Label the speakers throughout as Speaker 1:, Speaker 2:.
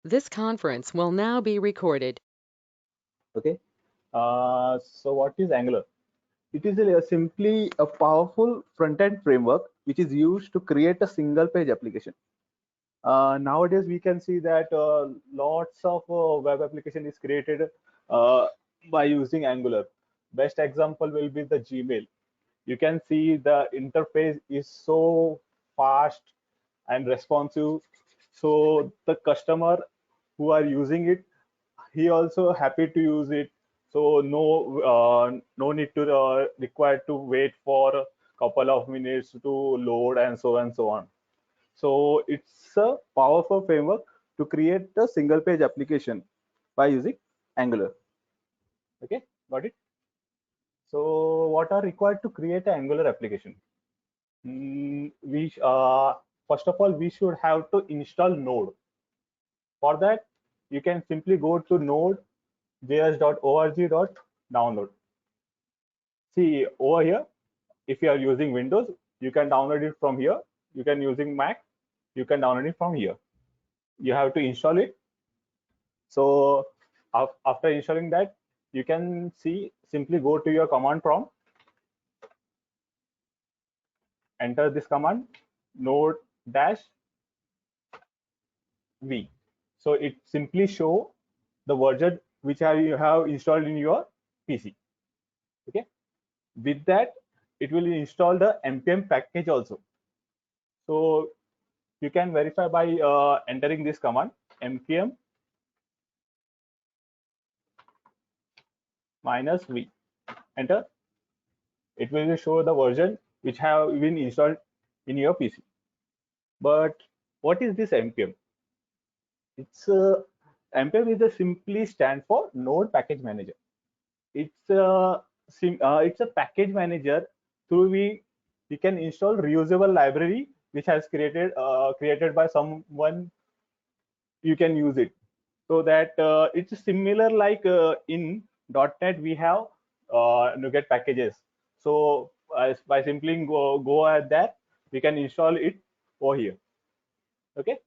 Speaker 1: This conference will now be recorded.
Speaker 2: Okay. So what is Angular? It is simply a powerful front-end framework which is used to create a single-page application. Nowadays, we can see that lots of web application is created uh, by using Angular. Best example will be the Gmail. You can see the interface is so fast and responsive. So the customer who are using it, he also happy to use it. So no need to required to wait for a couple of minutes to load and so on. So it's a powerful framework to create a single page application by using Angular. Okay, got it. So what are required to create an Angular application? First of all, we should have to install Node. For that, you can simply go to nodejs.org.download. See over here, if you are using Windows, you can download it from here. You can using Mac, you can download it from here. You have to install it. So after installing that, you can see simply go to your command prompt, enter this command node dash v. So it simply show the version which you have installed in your PC. Okay. With that, it will install the npm package also. So you can verify by entering this command npm -v. Enter. It will show the version which have been installed in your PC. But what is this npm? It's npm is a simply stand for Node Package Manager. It's a package manager through we can install reusable library which has created by someone. You can use it so that it's similar like in .NET we have NuGet packages. So by simply go at that, we can install it over here. Okay.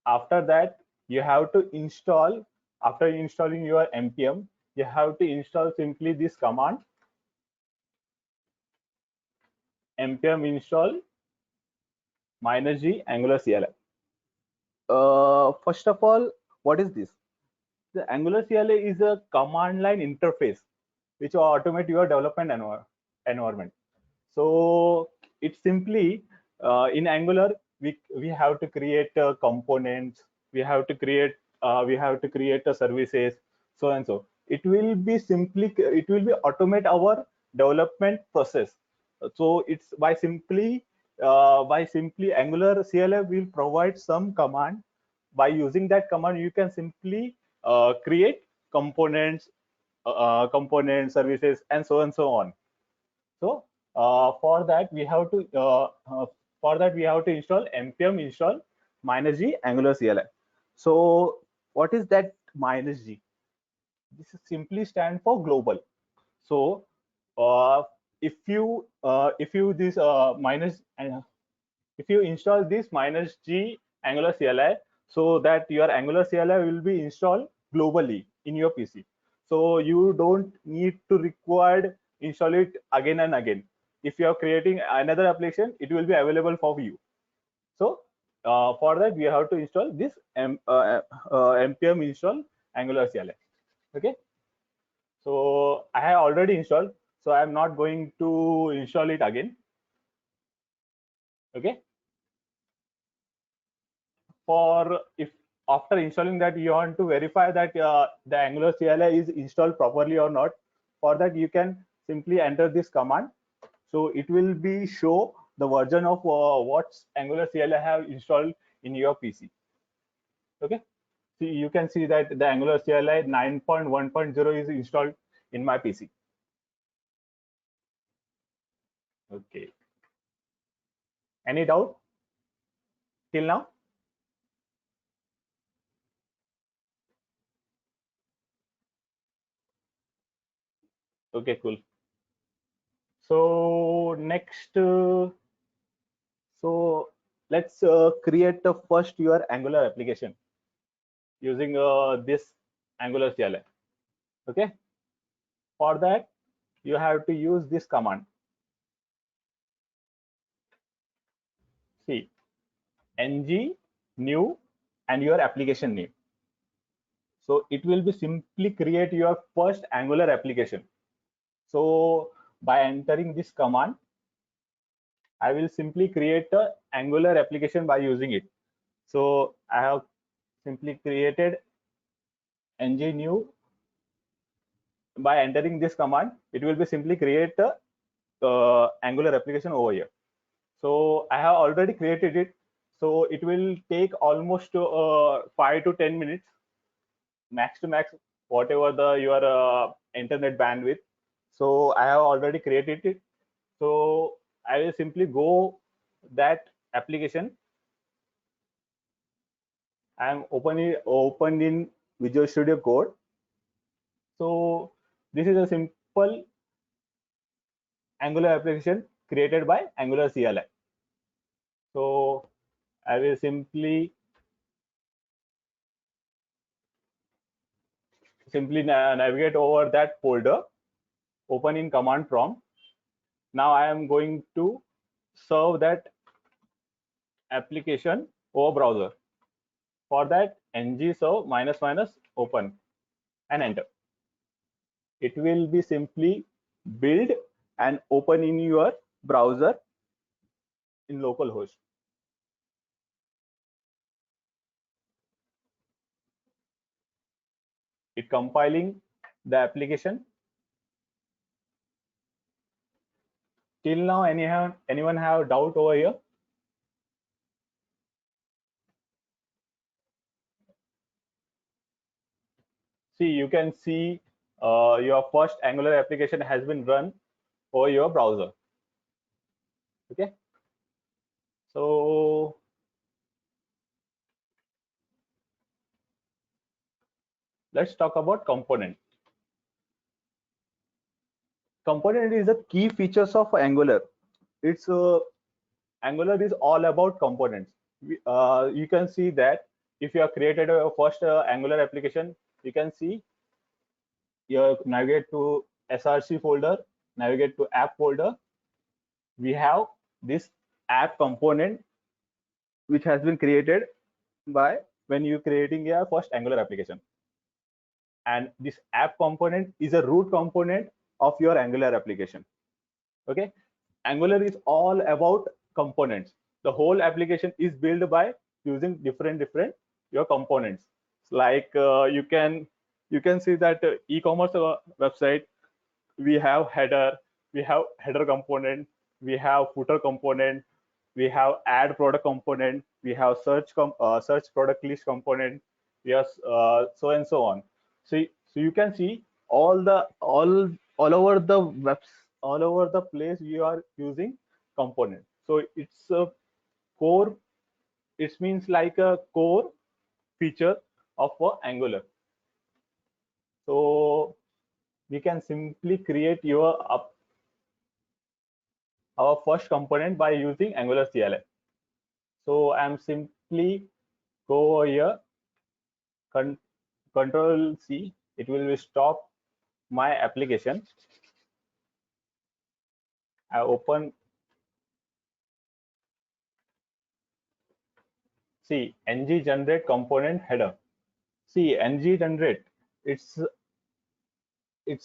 Speaker 2: After that, you have to install. After installing your npm, you have to install simply this command npm install -g Angular CLI. First of all, what is this? The Angular CLI is a command line interface which will automate your development environment. So it's simply in Angular we have to create components, we have to create services, so and so. It will be automate our development process. So it's by simply Angular CLI will provide some command. By using that command, you can simply create components, services, and so on. So for that we have to install npm install -g Angular CLI. So what is that -g? This is simply stand for global. So uh, if you this minus if you install this -g Angular CLI, so that your Angular CLI will be installed globally in your PC. So you don't need to require install it again and again. If you are creating another application, it will be available for you. So for that, we have to install this npm install Angular CLI. Okay. So I have already installed. So I'm not going to install it again. Okay. For if after installing that you want to verify that the Angular CLI is installed properly or not, for that you can simply enter this command. So it will be show the version of what Angular CLI have installed in your PC. Okay. See, you can see that the Angular CLI 9.1.0 is installed in my PC. Okay. Any doubt till now? Okay, cool. So next, so let's create the first your Angular application using this Angular CLI. Okay, for that you have to use this command. See, ng new and your application name. So it will be simply create your first Angular application. So by entering this command, I will simply create a Angular application by using it. So I have simply created ng new. By entering this command, it will be simply create a Angular application over here. So I have already created it. So it will take almost 5 to 10 minutes, max to max, whatever the your internet bandwidth. So I have already created it. So I will simply go that application. I am open in Visual Studio Code. So this is a simple Angular application created by Angular CLI. So I will simply navigate over that folder, open in command prompt. Now I am going to serve that application over browser. For that, ng serve minus minus open and enter. It will be simply build and open in your browser in localhost. It compiling the application. Till now, anyone have doubt over here? See, you can see your first Angular application has been run over your browser. Okay. So let's talk about component. Component is the key features of Angular. It's Angular is all about components. You can see that if you have created a first Angular application, you can see you navigate to src folder, navigate to app folder. We have this app component which has been created by when you creating a first Angular application. And this app component is a root component of your Angular application. Okay, Angular is all about components. The whole application is built by using different your components. Like you can see that e-commerce website, we have header component, we have footer component, we have add product component, we have search product list component, yes, so and so on. So you can see all over the webs, all over the place you are using component. So it's a core, it means like a core feature of Angular. So we can simply create our first component by using Angular CLI. So I'm simply go over here, Control C, it will stop my application. I open, see ng generate component header. See ng generate, it's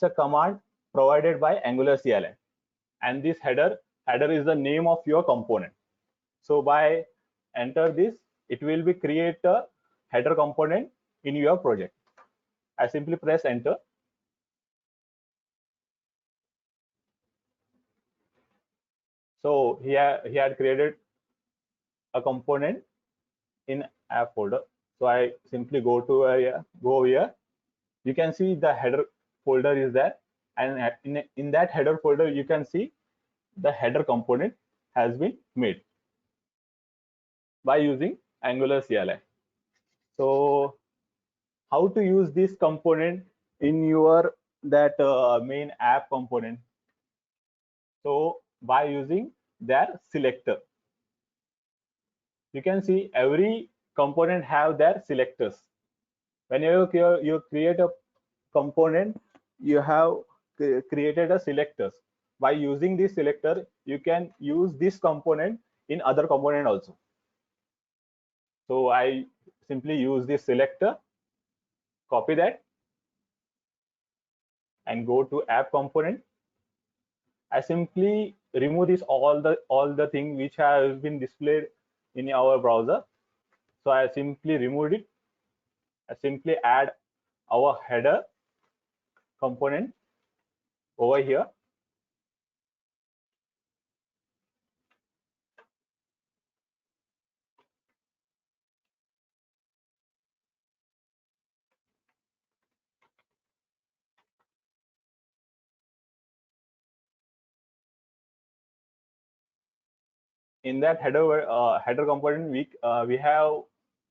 Speaker 2: a command provided by Angular CLI, and this header is the name of your component. So by enter this, it will be create a header component in your project. I simply press enter. So he had created a component in app folder. So I simply go here. You can see the header folder is there, and in that header folder you can see the header component has been made by using Angular CLI. So how to use this component in your that main app component? So by using their selector. you can see every component have their selectors. Whenever you create a component, you have created a selectors. By using this selector, you can use this component in other component also. So I simply use this selector, copy that, and go to app component. I simply remove this all the thing which has been displayed in our browser. So I simply removed it. I simply add our header component over here. In that header component, we have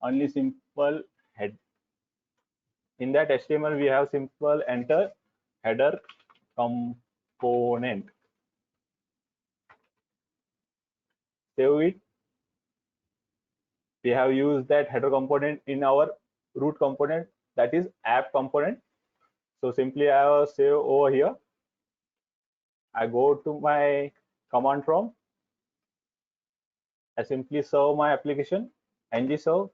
Speaker 2: only simple head. In that HTML, we have simple enter header component. Save it. We have used that header component in our root component, that is app component. So simply I will save over here. I go to my command prompt. I simply serve my application, ng serve.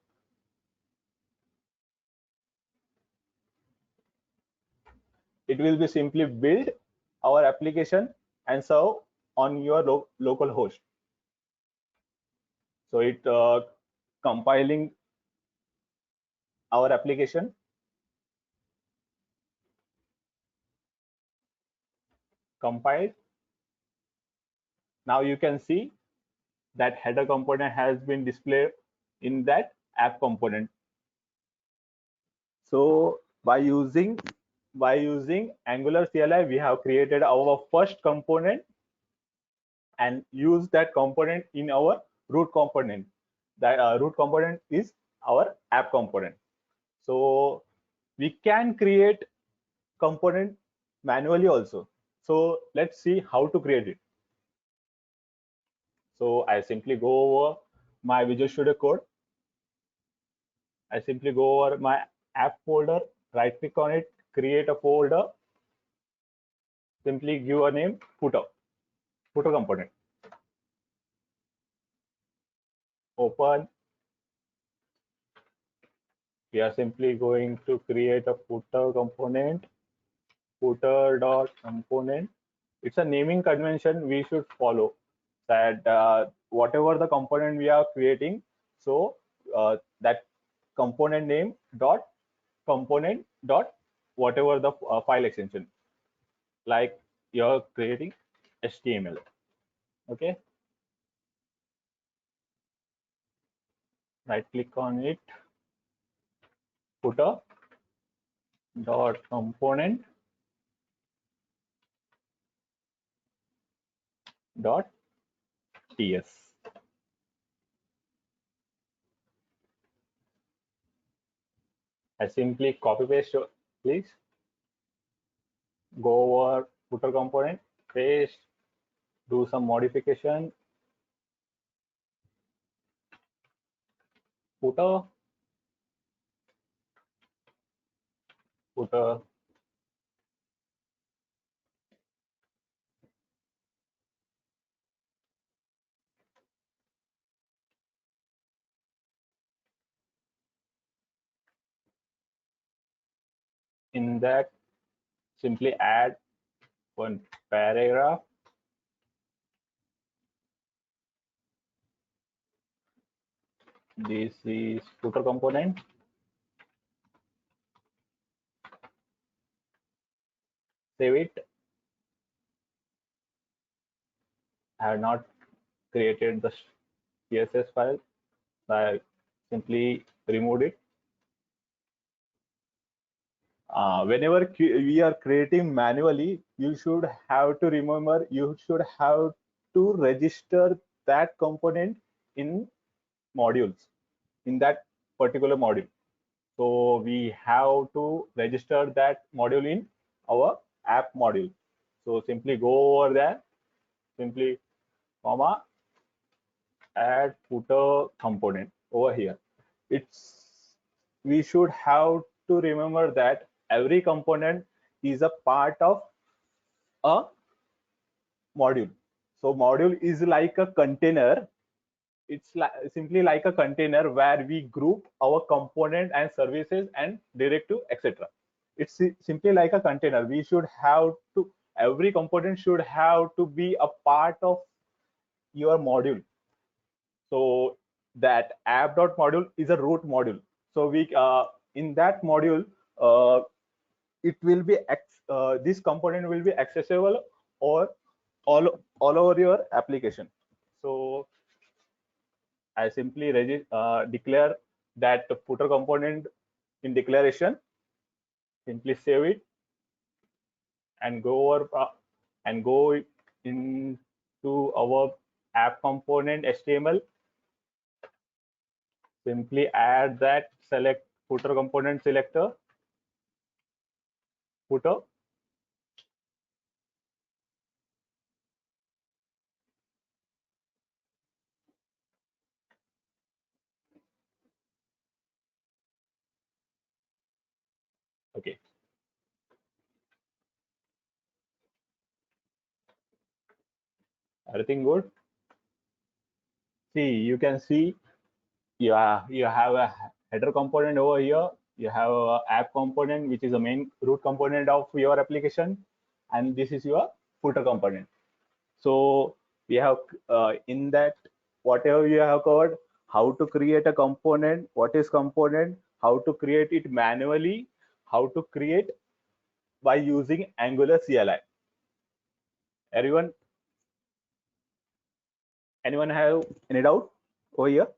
Speaker 2: It will be simply build our application and serve on your local host. So it compiling our application. Compiled. Now you can see that header component has been displayed in that app component. So by using Angular CLI, we have created our first component and use that component in our root component. That root component is our app component. So we can create component manually also. So let's see how to create it. So I simply go over my Visual Studio Code. I simply go over my app folder, right click on it, create a folder, simply give a name, footer component. Open. We are simply going to create a footer component, footer.component. It's a naming convention we should follow, that whatever the component we are creating, so that component name dot component dot whatever the file extension, like you're creating HTML. Okay, right click on it, footer dot component dot ts. I simply copy paste, please go over footer component, paste, do some modification, footer, footer, in that simply add one paragraph. This is footer component. Save it. I have not created the CSS file. I simply removed it. Whenever we are creating manually, you should have to remember, you should have to register that component in modules, in that particular module. So we have to register that module in our app module. So simply go over there, simply comma, add footer component over here. We should have to remember that every component is a part of a module. So module is like a container. It's simply like a container where we group our component and services and directive, etc. It's simply like a container. We should have to, every component should have to be a part of your module. So that app.module is a root module. So we in that module, uh, it will be this component will be accessible or all over your application. So I simply declare that footer component in declaration. Simply save it and go over and go into our app component HTML. Simply add that select footer component selector footer. Okay. Everything good? See, you can see you have a header component over here. You have a app component, which is the main root component of your application, and this is your footer component. So we have in that whatever you have covered, how to create a component, what is component, how to create it manually, how to create by using Angular CLI. Everyone, anyone have any doubt over here?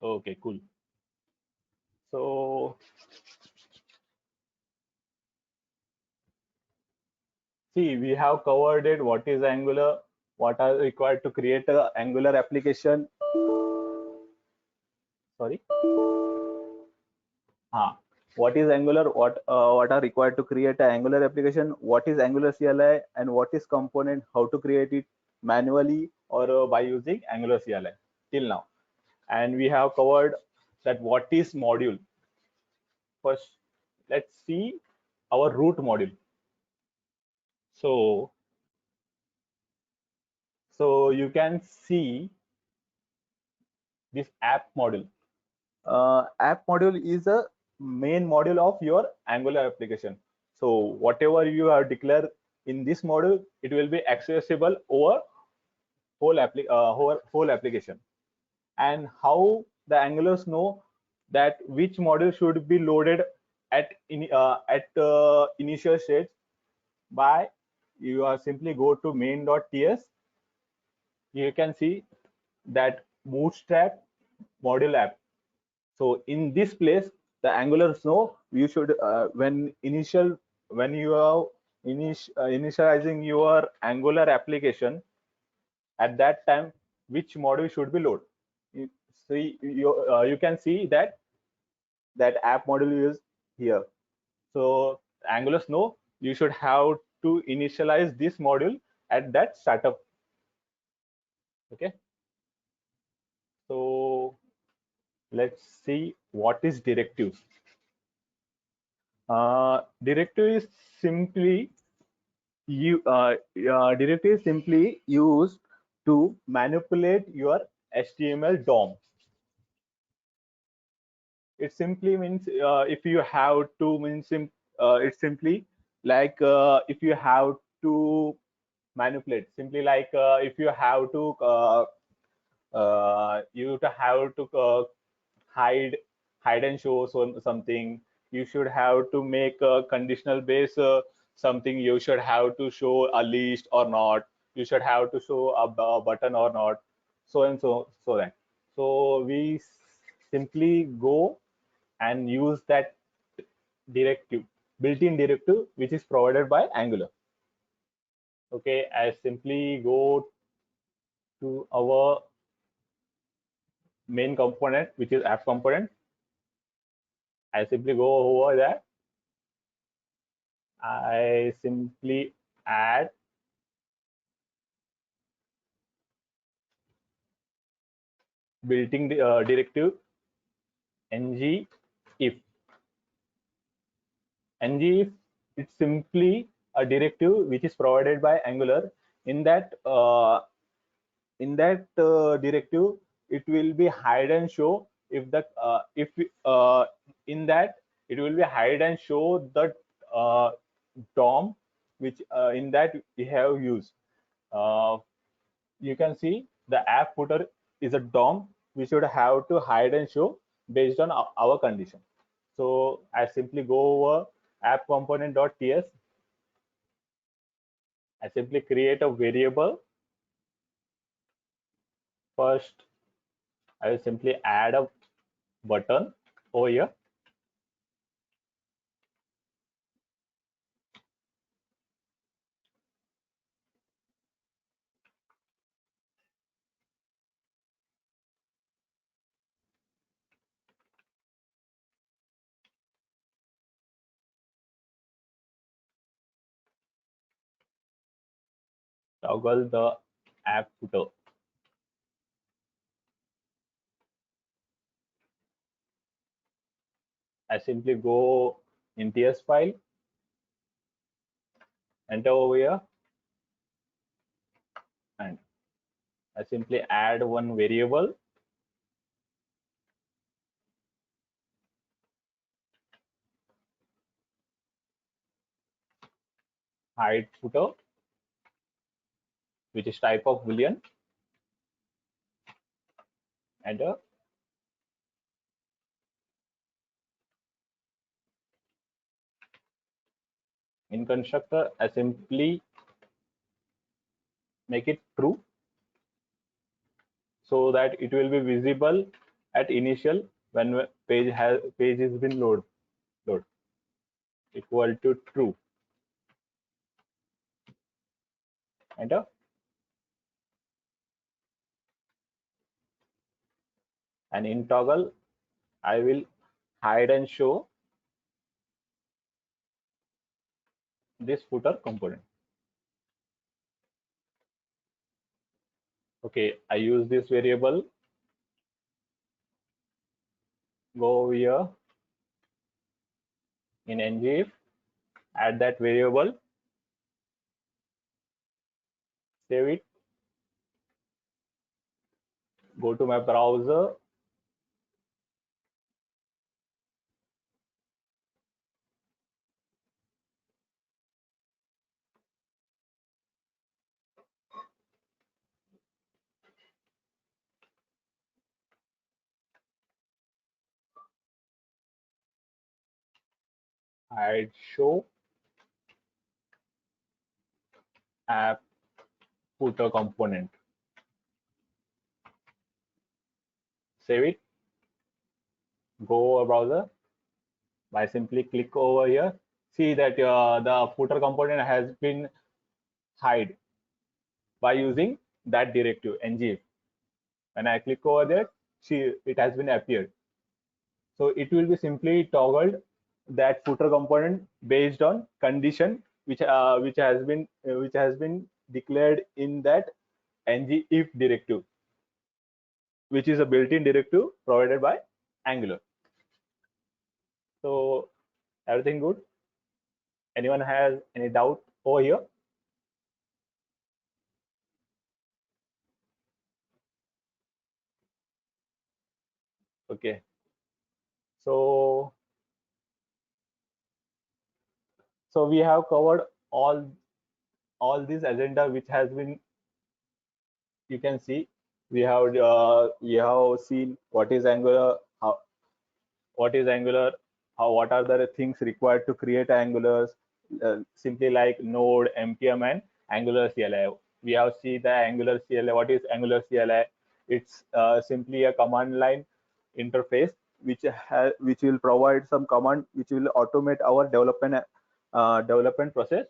Speaker 2: Okay, cool. So see, we have covered it. What is Angular? What are required to create a Angular application? Sorry. What is Angular? What are required to create an Angular application? What is Angular CLI and what is component? How to create it manually or by using Angular CLI till now. And we have covered that what is module. First, let's see our root module. So, so you can see this app module. App module is a main module of your Angular application. So whatever you have declared in this module, it will be accessible over whole application. And how the Angulars know that which module should be loaded at initial stage, by you are simply go to main.ts. You can see that bootstrap module app. So in this place, the Angulars know you should when you are initializing your Angular application, at that time which module should be loaded. See, you can see that app module is here. So Angulars know you should have to initialize this module at that startup. Okay. So let's see what is directives. Directive is simply directive is simply used to manipulate your HTML DOM. It simply means if you have to it's simply like if you have to manipulate, simply like if you have to have to hide and show something. You should have to make a conditional base something. You should have to show a list or not. You should have to show a button or not, so and so that. So we simply go and use that directive, built-in directive, which is provided by Angular. Okay, I simply go to our main component, which is app component. I simply go over there. I simply add built-in directive ng if. Ng if, it's simply a directive which is provided by Angular. In that directive, it will be hide and show if the if in that it will be hide and show the uh, DOM which in that we have used. You can see the app footer is a DOM we should have to hide and show based on our condition. So I simply go over app component.ts. I simply create a variable. First, I will simply add a button over here. Toggle the app footer. I simply go in TS file, enter over here, and I simply add one variable. Hide footer, which is type of boolean. Enter. In constructor, I simply make it true so that it will be visible at initial when page is been load equal to true. Enter. And in toggle, I will hide and show this footer component. Okay, I use this variable. Go over here in ngif, add that variable, save it, go to my browser, hide show app footer component. Save it, go over browser, by simply click over here. See that the footer component has been hide by using that directive ngif. When I click over there, see it has been appeared. So it will be simply toggled that footer component based on condition which has been declared in that ng if directive, which is a built-in directive provided by Angular. So everything good? Anyone has any doubt over here? Okay. So we have covered all this agenda which has been, you can see we have seen what is Angular, what are the things required to create Angulars, simply like Node, npm, and Angular CLI. We have seen the Angular CLI. What is Angular CLI? It's simply a command line interface which will provide some command which will automate our development process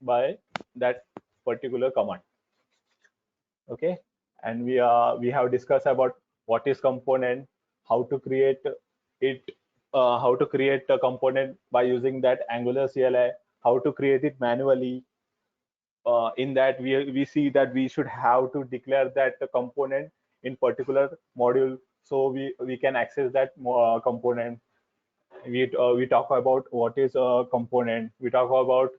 Speaker 2: by that particular command. Okay, and we have discussed about what is component, how to create it, how to create a component by using that Angular CLI, how to create it manually. In that we see that we should have to declare that the component in particular module, so we can access that component. We talk about what is a component. We talk about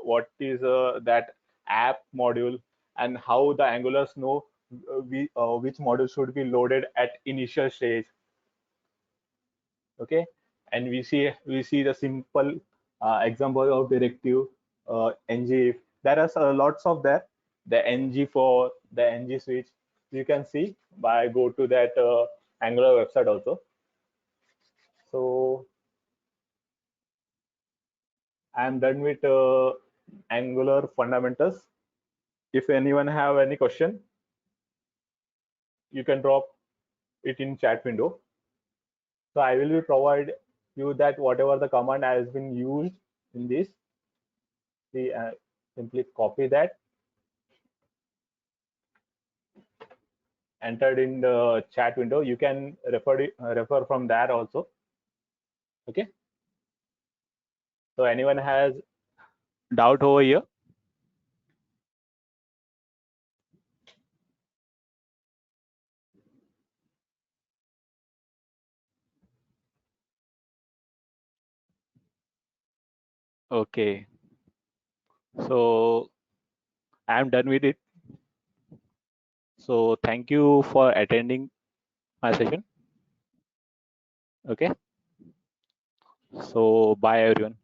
Speaker 2: what is that app module, and how the Angulars know which module should be loaded at initial stage. Okay, and we see the simple example of directive, ng. There are lots of that, the ng for the ng switch. You can see by go to that Angular website also. So I'm done with Angular fundamentals. If anyone have any question, you can drop it in chat window. So I will provide you that whatever the command has been used in this. See, simply copy that, entered in the chat window. You can refer from there also. Okay. So anyone has doubt over here? Okay. So I'm done with it. So thank you for attending my session. Okay. So bye everyone.